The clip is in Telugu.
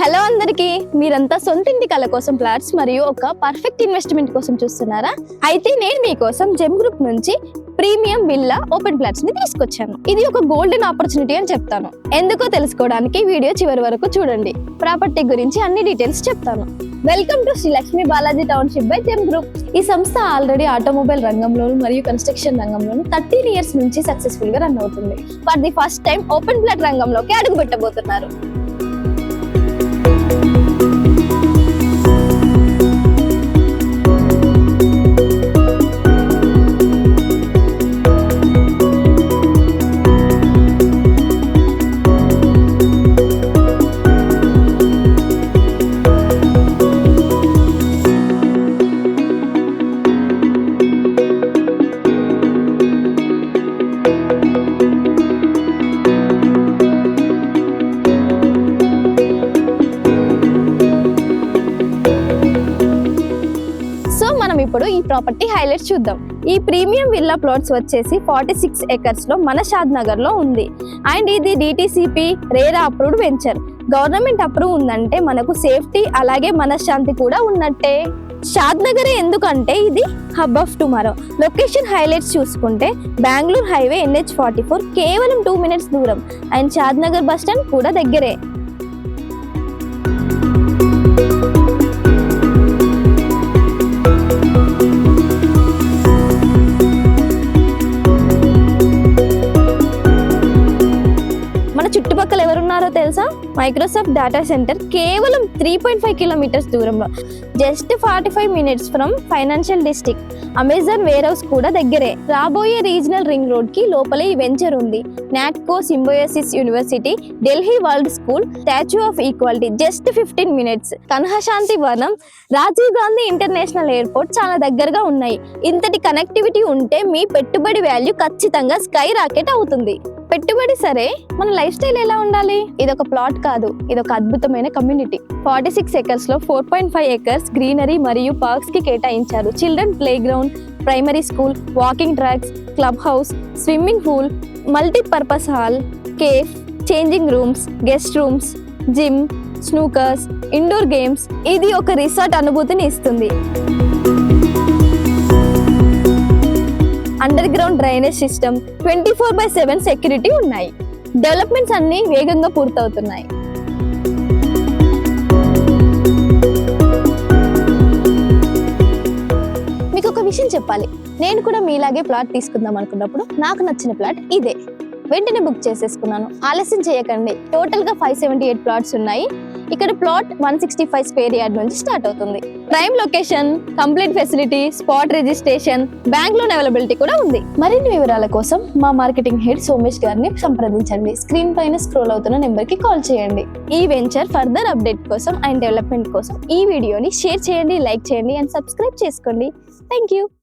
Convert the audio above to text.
హలో అందరికీ, మీరంతా సొంత ఇంటి కళ కోసం ప్లాట్స్ మరియు ఒక పర్ఫెక్ట్ ఇన్వెస్ట్మెంట్ కోసం చూస్తున్నారా? అయితే నేను మీకోసం జెమ్ గ్రూప్ నుంచి ప్రీమియం విల్లా ఓపెన్ ప్లాట్స్ ని తీసుకొచ్చాను. ఇది ఒక గోల్డెన్ ఆపర్చునిటీ అని చెప్తాను. ఎందుకో తెలుసుకోవడానికి వీడియో చివరి వరకు చూడండి. ప్రాపర్టీ గురించి అన్ని డీటెయిల్స్ చెప్తాను. Welcome to Sri Lakshmi Balaji township by GEM group. ఈ సంస్థ ఆల్రెడీ ఆటోమొబైల్ రంగంలోను మరియు కన్స్ట్రక్షన్ రంగంలోను 13 ఇయర్స్ నుంచి సక్సెస్ఫుల్ గా రన్ అవుతుంది. For the first time open plot రంగంలోకి అడుగు పెట్టబోతున్నారు. మనం ఇప్పుడు ఈ ప్రాపర్టీ హైలైట్స్ చూద్దాం. ఈ ప్రీమియం విల్లా ప్లాట్స్ వచ్చేసి 46 acres లో మన షాద్ నగర్ లో ఉంది. అండ్ ఇది DTCP RERA approved venture. Government approve ఉందంటే మనకు సేఫ్టీ అలాగే మనశ్శాంతి కూడా ఉన్నట్టే. షాద్ నగరే ఎందుకంటే ఇది hub of tomorrow. Location highlights చూసుకుంటే బెంగళూరు హైవే NH44 కేవలం 2 minutes దూరం. And Shad Nagar bus stand కూడా దగ్గరే. చుట్టుపక్కల ఎవరున్నారో తెలుసా? మైక్రోసాఫ్ట్ డేటా సెంటర్ కేవలం 3.5 kilometers దూరంలో, just 45 minutes from financial district. Amazon warehouse కూడా దగ్గరే. రాబోయే రీజనల్ రింగ్ రోడ్ కి లోపలే ఈ వెంచర్ ఉంది. Natco, symbiosis university, Delhi world school, statue of equality just 15 minutes. కన్హశాంతి వనం, రాజీవ్ గాంధీ ఇంటర్నేషనల్ ఎయిర్పోర్ట్ చాలా దగ్గరగా ఉన్నాయి. ఇంతటి కనెక్టివిటీ ఉంటే మీ పెట్టుబడి వాల్యూ ఖచ్చితంగా స్కై రాకెట్ అవుతుంది. పెట్టుబడి సరే, మన లైఫ్ స్టైల్ ఎలా ఉండాలి? ఇదొక ప్లాట్ కాదు, ఇదొక అద్భుతమైన కమ్యూనిటీ. 46 acres లో 4.5 acres గ్రీనరీ మరియు పార్క్స్ కి కేటాయించారు. Children play ground, primary school, walking tracks, club house, swimming pool, multipurpose hall, cafe, changing rooms, guest rooms, gym, snookers, indoor games. ఇది ఒక రిసార్ట్ అనుభూతిని ఇస్తుంది. Under ground drainage system, 24/7 security ఉన్నాయి. డెవలప్మెంట్స్ అన్ని వేగంగా పూర్తవుతున్నాయి. మీకు ఒక విషయం చెప్పాలి, నేను కూడా మీలాగే ప్లాట్ తీసుకుందాం అనుకున్నప్పుడు నాకు నచ్చిన ప్లాట్ ఇదే. వెంటనే బుక్ చేసేసుకున్నాను. ఆలస్యం చేయకండి. టోటల్ గా 578 ప్లాట్స్ ఉన్నాయి. ఇక్కడ ప్లాట్ 165 square yard నుంచి స్టార్ట్ అవుతుంది. Prime location, complete facility, spot registration, bank loan availability కూడా ఉంది. మరిన్ని వివరాల కోసం మా మార్కెటింగ్ హెడ్ సోమేష్ గారిని సంప్రదించండి. స్క్రీన్ పైన స్క్రోల్ అవుతున్న నెంబర్ కి కాల్ చేయండి. ఈ వెంచర్ ఫర్దర్ అప్డేట్ కోసం అండ్ డెవలప్మెంట్ కోసం ఈ వీడియోని షేర్ చేయండి, లైక్ చేయండి అండ్ సబ్స్క్రైబ్ చేసుకోండి. Thank you.